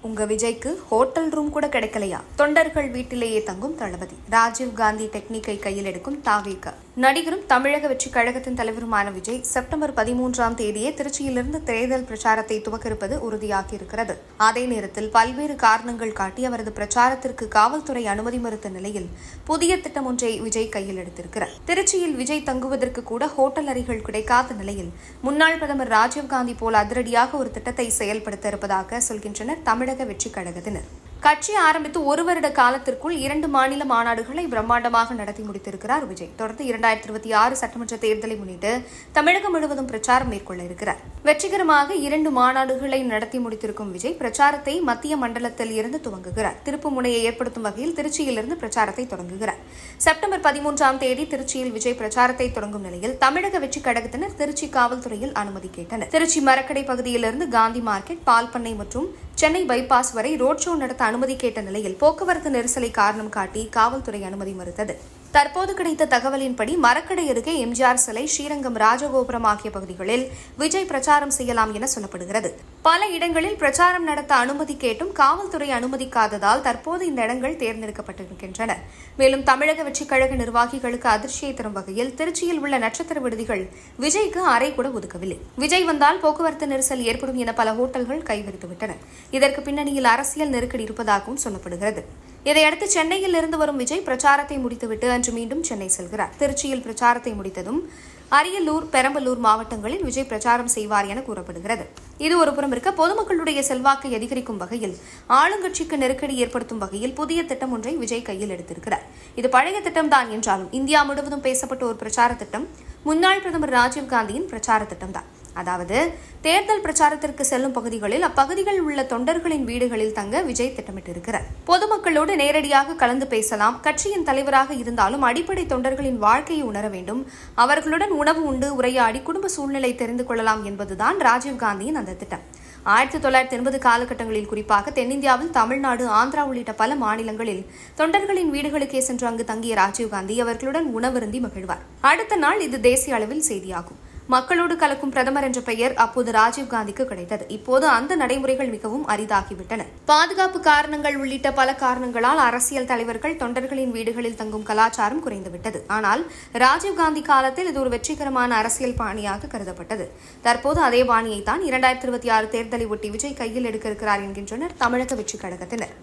உங்க விஜய்க்கு hotel room கூட கிடைக்கலையா? தொண்டர்கள் வீட்டிலேயே தங்கும் தளபதி. ராஜீவ் காந்தி டெக்னிக்கை கையில் எடுக்கும் தாவேக. நடிகரும் தமிழக வெற்றி கழகத்தின் தலைவருமான விஜய் செப்டம்பர் 13ஆம் தேதியே திருச்சியிலிருந்து தேர்தல் பிரச்சாரத்தை துவக்கிருப்பது உறுதியாகியிருக்கிறது. அதே நேரத்தில் பல்வேறு காரணங்கள் காட்டி அவரது பிரச்சாரத்திற்கு காவல்துறை அனுமதி மறுத்த நிலையில் புதிய திட்டம் ஒன்றை விஜய் கையில் எடுத்திருக்கிறார். திருச்சியில் விஜய் தங்குவதற்கு கூட ஹோட்டல் அறைகள் கிடைக்காத நிலையில் முன்னாள் பிரதமர் ராஜீவ்காந்தி போல் அதிரடியாக ஒரு திட்டத்தை செயல்படுத்த இருப்பதாக சொல்கின்றனர் தமிழக வெற்றி கழகத்தினர். கட்சி ஆரம்பித்து ஒரு வருட காலத்திற்குள் 2 மாநில மாநாடுகளை பிரம்மாண்டமாக நடத்தி முடித்திருக்கிறார் விஜய். தொடர்ந்து 2026 சட்டமன்ற தேர்தலை முன்னிட்டு தமிழகம் முழுவதும் பிரச்சாரம் மேற்கொள்ள இருக்கிறார். வெற்றிகரமாக 2 மாநாடுகளை நடத்தி முடித்திருக்கும் விஜய் பிரச்சாரத்தை மத்திய மண்டலத்தில் இருந்து துவங்குகிறார். திருப்பு முனையை ஏற்படுத்தும் வகையில் திருச்சியிலிருந்து பிரச்சாரத்தை தொடங்குகிறார். செப்டம்பர் 13ஆம் தேதி திருச்சியில் விஜய் பிரச்சாரத்தை தொடங்கும் நிலையில் தமிழக வெற்றி கழகத்தினர் திருச்சி காவல்துறையில் அனுமதி கேட்டனர். திருச்சி மரக்கடை பகுதியிலிருந்து காந்தி மார்க்கெட், பால் பண்ணை மற்றும் சென்னை பைபாஸ் வரை ரோட் ஷோ நடத்த அனுமதி கேட்ட நிலையில் போக்குவரத்து நெரிசலை காரணம் காட்டி காவல்துறை அனுமதி மறுத்தது. தற்போது கிடைத்த தகவலின்படி மரக்கடை அருகே எம்ஜிஆர் சிலை, ஸ்ரீரங்கம் ராஜகோபுரம் ஆகிய பகுதிகளில் விஜய் பிரச்சாரம் செய்யலாம் என சொல்லப்படுகிறது. பல இடங்களில் பிரச்சாரம் நடத்த அனுமதி கேட்டும் காவல்துறை அனுமதிக்காததால் தற்போது இந்த இடங்கள் தேர்ந்தெடுக்கப்பட்டிருக்கின்றன. மேலும் தமிழக வெற்றி கழக நிர்வாகிகளுக்கு அதிர்ச்சியை தரும் வகையில் திருச்சியில் உள்ள நட்சத்திர விடுதிகள் விஜய்க்கு அறை கூட ஒதுக்கவில்லை. விஜய் வந்தால் போக்குவரத்து நெரிசல் ஏற்படும் என பல ஹோட்டல்கள் கைவிரித்துவிட்டன. இதற்கு பின்னணியில் அரசியல் நெருக்கடி இருப்பதாகவும் சொல்லப்படுகிறது. இதையடுத்து சென்னையில் இருந்து வரும் விஜய் பிரச்சாரத்தை முடித்துவிட்டு அன்று மீண்டும் சென்னை செல்கிறார். திருச்சியில் பிரச்சாரத்தை முடித்ததும் அரியலூர், பெரம்பலூர் மாவட்டங்களில் விஜய் பிரச்சாரம் செய்வார் என கூறப்படுகிறது. இது ஒருபுறம் இருக்க, பொதுமக்களுடைய செல்வாக்கை அதிகரிக்கும் வகையில் ஆளுங்கட்சிக்கு நெருக்கடி ஏற்படுத்தும் வகையில் புதிய திட்டம் ஒன்றை விஜய் கையில் எடுத்திருக்கிறார். இது பழைய திட்டம்தான் என்றாலும் இந்தியா முழுவதும் பேசப்பட்ட ஒரு பிரச்சார திட்டம் முன்னாள் பிரதமர் ராஜீவ்காந்தியின் பிரச்சார திட்டம்தான். அதாவது தேர்தல் பிரச்சாரத்திற்கு செல்லும் பகுதிகளில் அப்பகுதிகளில் உள்ள தொண்டர்களின் வீடுகளில் தங்க விஜய் திட்டமிட்டிருக்கிறார். பொதுமக்களோடு நேரடியாக கலந்து பேசலாம். கட்சியின் தலைவராக இருந்தாலும் அடிப்படை தொண்டர்களின் வாழ்க்கையை உணர வேண்டும். அவர்களுடன் உணவு உண்டு உரையாடி குடும்ப சூழ்நிலை தெரிந்து கொள்ளலாம் என்பதுதான் ராஜீவ்காந்தியின் அந்த திட்டம். 1980 காலகட்டங்களில் குறிப்பாக தென்னிந்தியாவில் தமிழ்நாடு, ஆந்திரா உள்ளிட்ட பல மாநிலங்களில் தொண்டர்களின் வீடுகளுக்கே சென்று அங்கு தங்கிய ராஜீவ்காந்தி அவர்களுடன் உணவருந்தி மகிழ்வார். அடுத்த நாள் இது தேசிய அளவில் செய்தியாகும். மக்களோடு கலக்கும் பிரதமர் என்ற பெயர் அப்போது ராஜீவ்காந்திக்கு கிடைத்தது. இப்போது அந்த நடைமுறைகள் மிகவும் அரிதாகிவிட்டன. பாதுகாப்பு காரணங்கள் உள்ளிட்ட பல காரணங்களால் அரசியல் தலைவர்கள் தொண்டர்களின் வீடுகளில் தங்கும் கலாச்சாரம் குறைந்துவிட்டது. ஆனால் ராஜீவ்காந்தி காலத்தில் இது ஒரு வெற்றிகரமான அரசியல் பாணியாக கருதப்பட்டது. தற்போது அதே பாணியை தான் 2026 தேர்தலை ஒட்டி விஜய் கையில் எடுக்க இருக்கிறார் என்கின்றனர் தமிழக வெற்றி கழகத்தினர்.